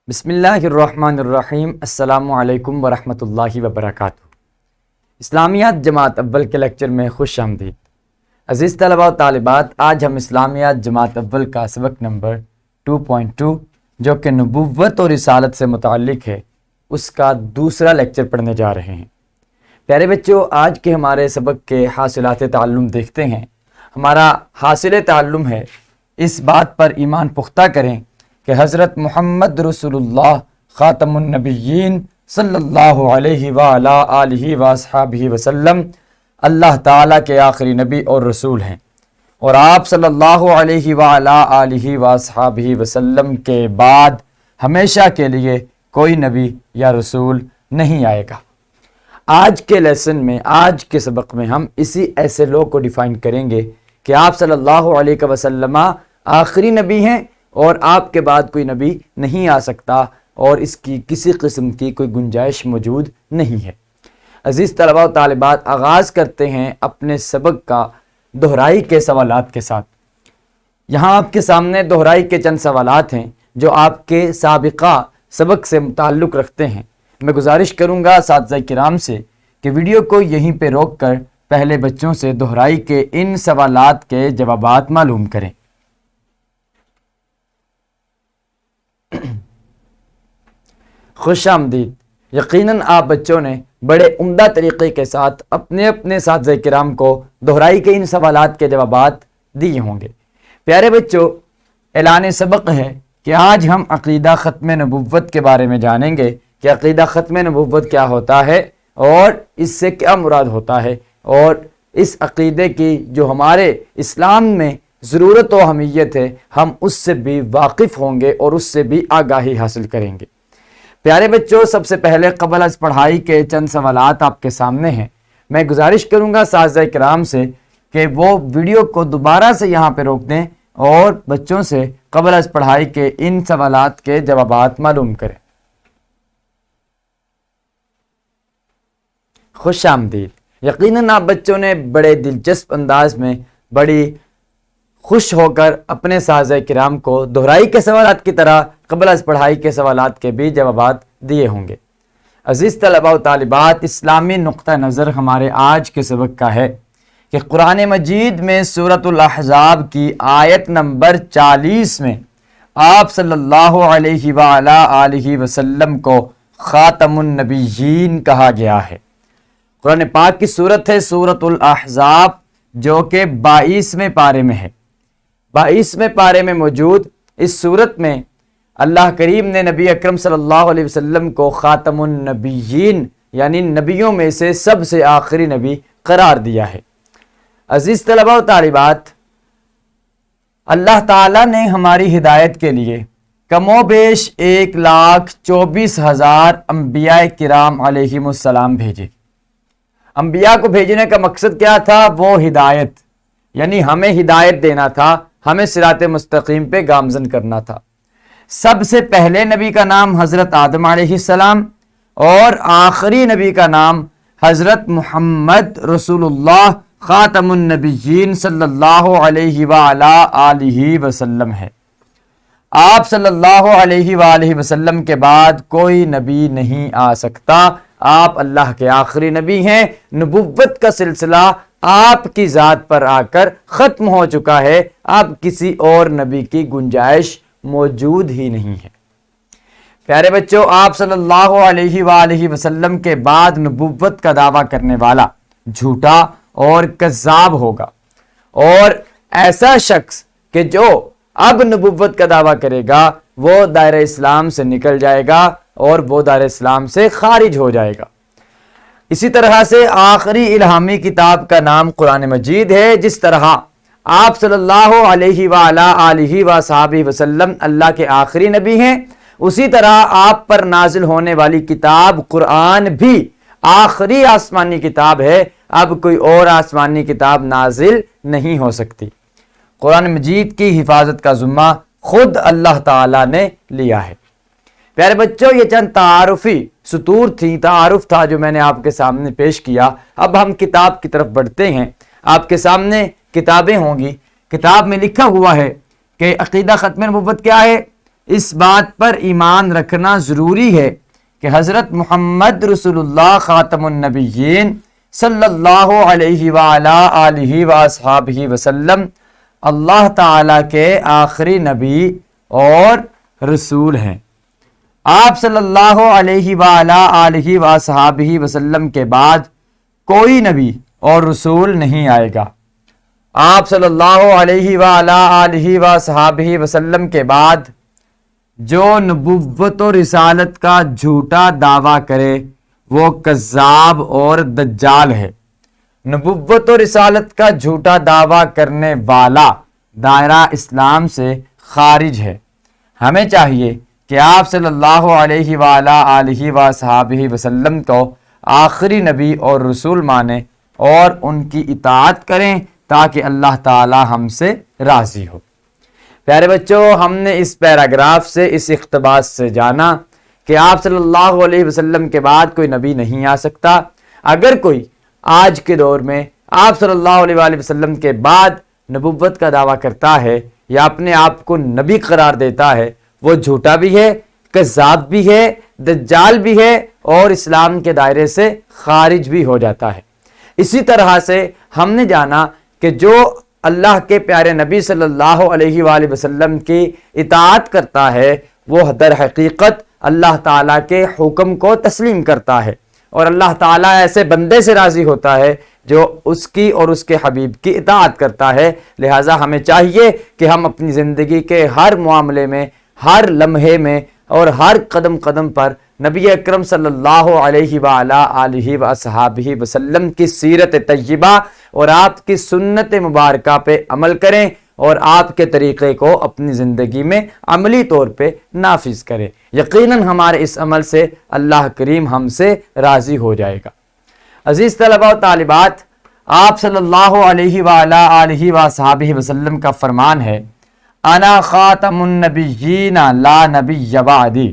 بسم اللہ الرحمن الرحیم۔ السلام علیکم ورحمۃ اللہ وبرکاتہ۔ اسلامیات جماعت اول کے لیکچر میں خوش آمدید۔ عزیز طلباء و طالبات، آج ہم اسلامیات جماعت اول کا سبق نمبر 2.2 جو کہ نبوت اور رسالت سے متعلق ہے، اس کا دوسرا لیکچر پڑھنے جا رہے ہیں۔ پیارے بچوں، آج کے ہمارے سبق کے حاصلات تعلم دیکھتے ہیں۔ ہمارا حاصل تعلم ہے اس بات پر ایمان پختہ کریں کہ حضرت محمد رسول اللہ خاتم النبیین صلی اللہ علیہ وآلہ آلہ وصحبہ وسلم اللہ تعالیٰ کے آخری نبی اور رسول ہیں، اور آپ صلی اللہ علیہ وآلہ آلہ وصحبہ وسلم کے بعد ہمیشہ کے لیے کوئی نبی یا رسول نہیں آئے گا۔ آج کے لیسن میں، آج کے سبق میں ہم اسی ایسے لوگ کو ڈیفائن کریں گے کہ آپ صلی اللہ علیہ وسلم آخری نبی ہیں اور آپ کے بعد کوئی نبی نہیں آ سکتا، اور اس کی کسی قسم کی کوئی گنجائش موجود نہیں ہے۔ عزیز طلباء و طالبات، آغاز کرتے ہیں اپنے سبق کا دہرائی کے سوالات کے ساتھ۔ یہاں آپ کے سامنے دہرائی کے چند سوالات ہیں جو آپ کے سابقہ سبق سے تعلق رکھتے ہیں۔ میں گزارش کروں گا اساتذہ کرام سے کہ ویڈیو کو یہیں پہ روک کر پہلے بچوں سے دہرائی کے ان سوالات کے جوابات معلوم کریں۔ خوش آمدید۔ یقیناً آپ بچوں نے بڑے عمدہ طریقے کے ساتھ اپنے اساتذہ کرام کو دہرائی کے ان سوالات کے جوابات دیے ہوں گے۔ پیارے بچوں، اعلان سبق ہے کہ آج ہم عقیدہ ختم نبوت کے بارے میں جانیں گے کہ عقیدہ ختم نبوت کیا ہوتا ہے اور اس سے کیا مراد ہوتا ہے، اور اس عقیدے کی جو ہمارے اسلام میں ضرورت و اہمیت ہے، ہم اس سے بھی واقف ہوں گے اور اس سے بھی آگاہی حاصل کریں گے۔ پیارے بچوں، سب سے پہلے قبل از پڑھائی کے چند سوالات آپ کے سامنے ہیں۔ میں گزارش کروں گا اساتذہ کرام سے کہ وہ ویڈیو کو دوبارہ سے یہاں پہ روک دیں اور بچوں سے قبل از پڑھائی کے ان سوالات کے جوابات معلوم کریں۔ خوش آمدید۔ یقیناً آپ بچوں نے بڑے دلچسپ انداز میں، بڑی خوش ہو کر اپنے اساتذہ کرام کو دہرائی کے سوالات کی طرح قبل از پڑھائی کے سوالات کے بھی جوابات دیے ہوں گے۔ عزیز طلباء و طالبات، اسلامی نقطہ نظر ہمارے آج کے سبق کا ہے کہ قرآن مجید میں سورۃ الاحزاب کی آیت نمبر 40 میں آپ صلی اللہ علیہ وآلہ آلہ وسلم کو خاتم النبیین کہا گیا ہے۔ قرآن پاک کی صورت ہے سورۃ الاحزاب، جو کہ 22ویں پارے میں ہے۔ 22ویں پارے میں موجود اس صورت میں اللہ کریم نے نبی اکرم صلی اللہ علیہ وسلم کو خاتم النبیین یعنی نبیوں میں سے سب سے آخری نبی قرار دیا ہے۔ عزیز طلباء و طالبات، اللہ تعالیٰ نے ہماری ہدایت کے لیے کم و بیش 1,24,000 انبیاء کرام علیہم السلام بھیجے۔ انبیاء کو بھیجنے کا مقصد کیا تھا؟ وہ ہدایت، یعنی ہمیں ہدایت دینا تھا، ہمیں صراط مستقیم پہ گامزن کرنا تھا۔ سب سے پہلے نبی کا نام حضرت آدم علیہ السلام اور آخری نبی کا نام حضرت محمد رسول اللہ خاتم النبیین صلی اللہ علیہ وآلہ آلہ وسلم ہے۔ آپ صلی اللہ علیہ وآلہ وسلم کے بعد کوئی نبی نہیں آ سکتا۔ آپ اللہ کے آخری نبی ہیں۔ نبوت کا سلسلہ آپ کی ذات پر آ کر ختم ہو چکا ہے۔ آپ کسی اور نبی کی گنجائش موجود ہی نہیں ہے۔ پیارے بچوں، آپ صلی اللہ علیہ وآلہ وسلم کے بعد نبوت کا دعویٰ کرنے والا جھوٹا اور کذاب ہوگا، اور ایسا شخص کہ جو اب نبوت کا دعویٰ کرے گا وہ دائرہ اسلام سے نکل جائے گا اور وہ دائرہ اسلام سے خارج ہو جائے گا۔ اسی طرح سے آخری الہامی کتاب کا نام قرآن مجید ہے۔ جس طرح آپ صلی اللہ علیہ وآلہ آلہ وصحبہ وسلم اللہ کے آخری نبی ہیں، اسی طرح آپ پر نازل ہونے والی کتاب قرآن بھی آخری آسمانی کتاب ہے۔ اب کوئی اور آسمانی کتاب نازل نہیں ہو سکتی۔ قرآن مجید کی حفاظت کا ذمہ خود اللہ تعالیٰ نے لیا ہے۔ پیارے بچوں، یہ چند تعارفی سطور تھی، تعارف تھا جو میں نے آپ کے سامنے پیش کیا۔ اب ہم کتاب کی طرف بڑھتے ہیں۔ آپ کے سامنے کتابیں ہوں گی۔ کتاب میں لکھا ہوا ہے کہ عقیدہ ختم نبوت کیا ہے؟ اس بات پر ایمان رکھنا ضروری ہے کہ حضرت محمد رسول اللہ خاتم النبیین صلی اللہ علیہ وآلہ آلہ وآصحابہ وسلم اللہ تعالیٰ کے آخری نبی اور رسول ہیں۔ آپ صلی اللہ علیہ وآلہ آلہ وآصحابہ وسلم کے بعد کوئی نبی اور رسول نہیں آئے گا۔ آپ صلی اللہ علیہ وآلہ آلہ وآصحابہ وسلم کے بعد جو نبوت و رسالت کا جھوٹا دعویٰ کرے وہ کذاب اور دجال ہے۔ نبوت و رسالت کا جھوٹا دعویٰ کرنے والا دائرہ اسلام سے خارج ہے۔ ہمیں چاہیے کہ آپ صلی اللہ علیہ وآلہ آلہ وصحابہ وسلم کو آخری نبی اور رسول مانیں اور ان کی اطاعت کریں تاکہ اللہ تعالی ہم سے راضی ہو۔ پیارے بچوں، ہم نے اس پیراگراف سے، اس اقتباس سے جانا کہ آپ صلی اللہ علیہ وسلم کے بعد کوئی نبی نہیں آ سکتا۔ اگر کوئی آج کے دور میں آپ صلی اللہ علیہ وآلہ وسلم کے بعد نبوت کا دعویٰ کرتا ہے یا اپنے آپ کو نبی قرار دیتا ہے، وہ جھوٹا بھی ہے، کذاب بھی ہے، دجال بھی ہے اور اسلام کے دائرے سے خارج بھی ہو جاتا ہے۔ اسی طرح سے ہم نے جانا کہ جو اللہ کے پیارے نبی صلی اللہ علیہ وآلہ وسلم کی اطاعت کرتا ہے وہ در حقیقت اللہ تعالیٰ کے حکم کو تسلیم کرتا ہے، اور اللہ تعالیٰ ایسے بندے سے راضی ہوتا ہے جو اس کی اور اس کے حبیب کی اطاعت کرتا ہے۔ لہٰذا ہمیں چاہیے کہ ہم اپنی زندگی کے ہر معاملے میں، ہر لمحے میں اور ہر قدم قدم پر نبی اکرم صلی اللہ علیہ وآلہ آلہ وصحابہ وسلم کی سیرت طیبہ اور آپ کی سنت مبارکہ پہ عمل کریں اور آپ کے طریقے کو اپنی زندگی میں عملی طور پہ نافذ کریں۔ یقیناً ہمارے اس عمل سے اللہ کریم ہم سے راضی ہو جائے گا۔ عزیز طلباء و طالبات، آپ صلی اللہ علیہ وآلہ آلہ وصحابہ وسلم کا فرمان ہے، انا خاتم النبیین لا نبی بعدی۔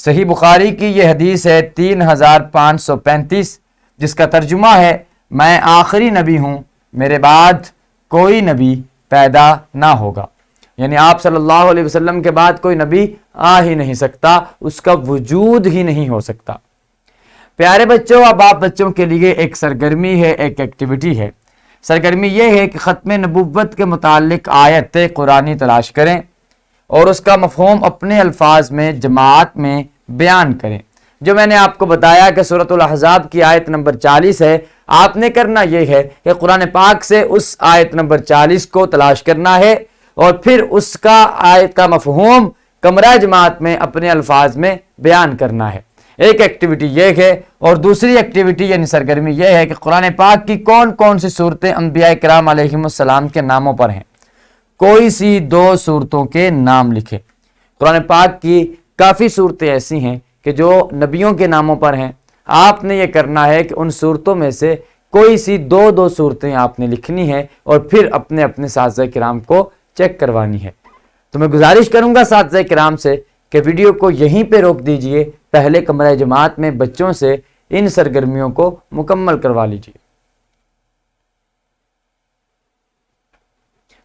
صحیح بخاری کی یہ حدیث ہے 3535، جس کا ترجمہ ہے میں آخری نبی ہوں، میرے بعد کوئی نبی پیدا نہ ہوگا۔ یعنی آپ صلی اللہ علیہ وسلم کے بعد کوئی نبی آ ہی نہیں سکتا، اس کا وجود ہی نہیں ہو سکتا۔ پیارے بچوں، اب آپ بچوں کے لیے ایک سرگرمی ہے، ایک ایکٹیویٹی ہے۔ سرگرمی یہ ہے کہ ختم نبوت کے متعلق آیت قرآنی تلاش کریں اور اس کا مفہوم اپنے الفاظ میں جماعت میں بیان کریں۔ جو میں نے آپ کو بتایا کہ سورۃ الاحزاب کی آیت نمبر 40 ہے، آپ نے کرنا یہ ہے کہ قرآن پاک سے اس آیت نمبر 40 کو تلاش کرنا ہے اور پھر اس کا آیت کا مفہوم کمرہ جماعت میں اپنے الفاظ میں بیان کرنا ہے۔ ایک ایکٹیویٹی یہ ہے، اور دوسری ایکٹیویٹی یعنی سرگرمی یہ ہے کہ قرآن پاک کی کون کون سی صورتیں انبیاء کرام علیہم السلام کے ناموں پر ہیں، کوئی سی 2 صورتوں کے نام لکھیں۔ قرآن پاک کی کافی صورتیں ایسی ہیں کہ جو نبیوں کے ناموں پر ہیں۔ آپ نے یہ کرنا ہے کہ ان صورتوں میں سے کوئی سی 2 صورتیں آپ نے لکھنی ہے اور پھر اپنے اپنے اساتذہ کرام کو چیک کروانی ہے۔ تو میں گزارش کروں گا اساتذہ کرام سے کہ ویڈیو کو یہیں پہ روک دیجئے، پہلے کمرہ جماعت میں بچوں سے ان سرگرمیوں کو مکمل کروا لیجئے۔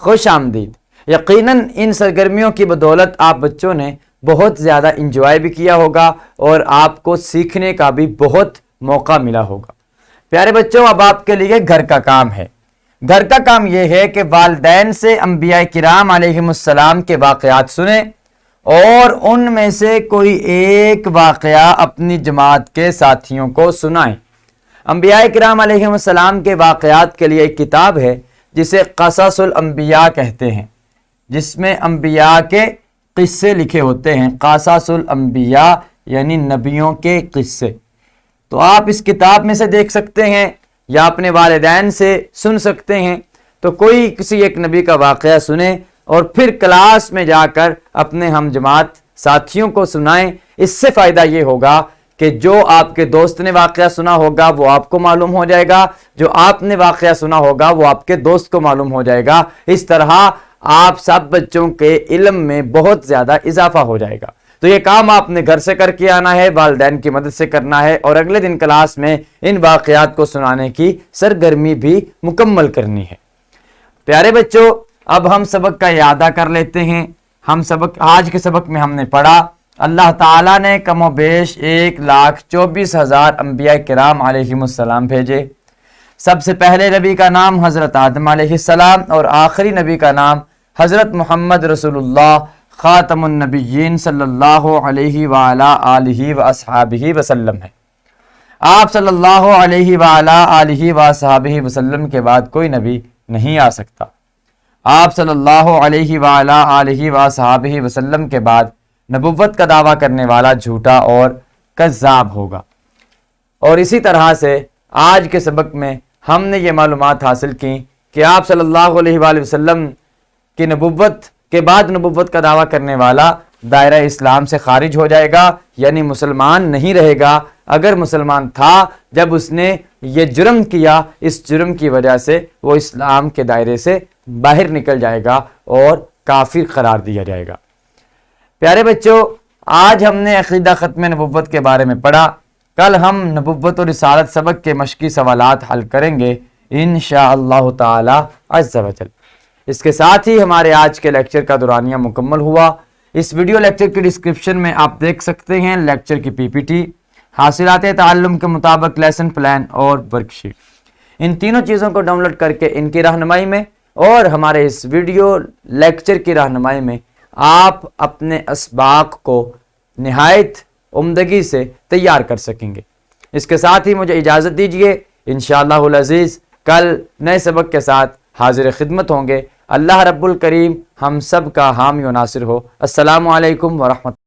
خوش آمدید۔ یقیناً ان سرگرمیوں کی بدولت آپ بچوں نے بہت زیادہ انجوائے بھی کیا ہوگا اور آپ کو سیکھنے کا بھی بہت موقع ملا ہوگا۔ پیارے بچوں، اب آپ کے لیے گھر کا کام ہے۔ گھر کا کام یہ ہے کہ والدین سے انبیاء کرام علیہم السلام کے واقعات سنیں اور ان میں سے کوئی ایک واقعہ اپنی جماعت کے ساتھیوں کو سنائیں۔ انبیاء کرام علیہم السلام کے واقعات کے لیے ایک کتاب ہے جسے قصص الانبیاء کہتے ہیں، جس میں انبیاء کے قصے لکھے ہوتے ہیں۔ قصص الانبیاء یعنی نبیوں کے قصے۔ تو آپ اس کتاب میں سے دیکھ سکتے ہیں یا اپنے والدین سے سن سکتے ہیں۔ تو کوئی کسی ایک نبی کا واقعہ سنیں اور پھر کلاس میں جا کر اپنے ہم جماعت ساتھیوں کو سنائیں۔ اس سے فائدہ یہ ہوگا کہ جو آپ کے دوست نے واقعہ سنا ہوگا وہ آپ کو معلوم ہو جائے گا، جو آپ نے واقعہ سنا ہوگا وہ آپ کے دوست کو معلوم ہو جائے گا۔ اس طرح آپ سب بچوں کے علم میں بہت زیادہ اضافہ ہو جائے گا۔ تو یہ کام آپ نے گھر سے کر کے آنا ہے، والدین کی مدد سے کرنا ہے اور اگلے دن کلاس میں ان واقعات کو سنانے کی سرگرمی بھی مکمل کرنی ہے۔ پیارے بچوں، اب ہم سبق کا اعادہ کر لیتے ہیں۔ آج کے سبق میں ہم نے پڑھا اللہ تعالیٰ نے کم و بیش 1,24,000 انبیاء کرام علیہم السلام بھیجے۔ سب سے پہلے نبی کا نام حضرت آدم علیہ السلام اور آخری نبی کا نام حضرت محمد رسول اللہ خاتم النبیین صلی اللہ علیہ وآلہ آلہ وآصحابہ وسلم ہے۔ آپ صلی اللہ علیہ وآلہ آلہ وآصحابہ وسلم کے بعد کوئی نبی نہیں آ سکتا۔ آپ صلی اللہ علیہ وآلہ آلہ وآصحابہ وسلم کے بعد نبوت کا دعویٰ کرنے والا جھوٹا اور کذاب ہوگا۔ اور اسی طرح سے آج کے سبق میں ہم نے یہ معلومات حاصل کی کہ آپ صلی اللہ علیہ وآلہ وسلم کی نبوت کے بعد نبوت کا دعویٰ کرنے والا دائرہ اسلام سے خارج ہو جائے گا، یعنی مسلمان نہیں رہے گا۔ اگر مسلمان تھا جب اس نے یہ جرم کیا، اس جرم کی وجہ سے وہ اسلام کے دائرے سے باہر نکل جائے گا اور کافر قرار دیا جائے گا۔ پیارے بچوں، آج ہم نے عقیدہ ختم نبوت کے بارے میں پڑھا۔ کل ہم نبوت اور رسالت سبق کے مشقی سوالات حل کریں گے انشاءاللہ تعالی عز و جل۔ اس کے ساتھ ہی ہمارے آج کے لیکچر کا دورانیہ مکمل ہوا۔ اس ویڈیو لیکچر کی ڈسکرپشن میں آپ دیکھ سکتے ہیں لیکچر کی پی پی ٹی، حاصلات تعلم کے مطابق لیسن پلان اور ورک شیٹ۔ ان تینوں چیزوں کو ڈاؤن لوڈ کر کے ان کی رہنمائی میں اور ہمارے اس ویڈیو لیکچر کی رہنمائی میں آپ اپنے اسباق کو نہایت عمدگی سے تیار کر سکیں گے۔ اس کے ساتھ ہی مجھے اجازت دیجیے، انشاءاللہ العزیز کل نئے سبق کے ساتھ حاضر خدمت ہوں گے۔ اللہ رب الکریم ہم سب کا حامی و ناصر ہو۔ السلام علیکم ورحمۃ اللہ۔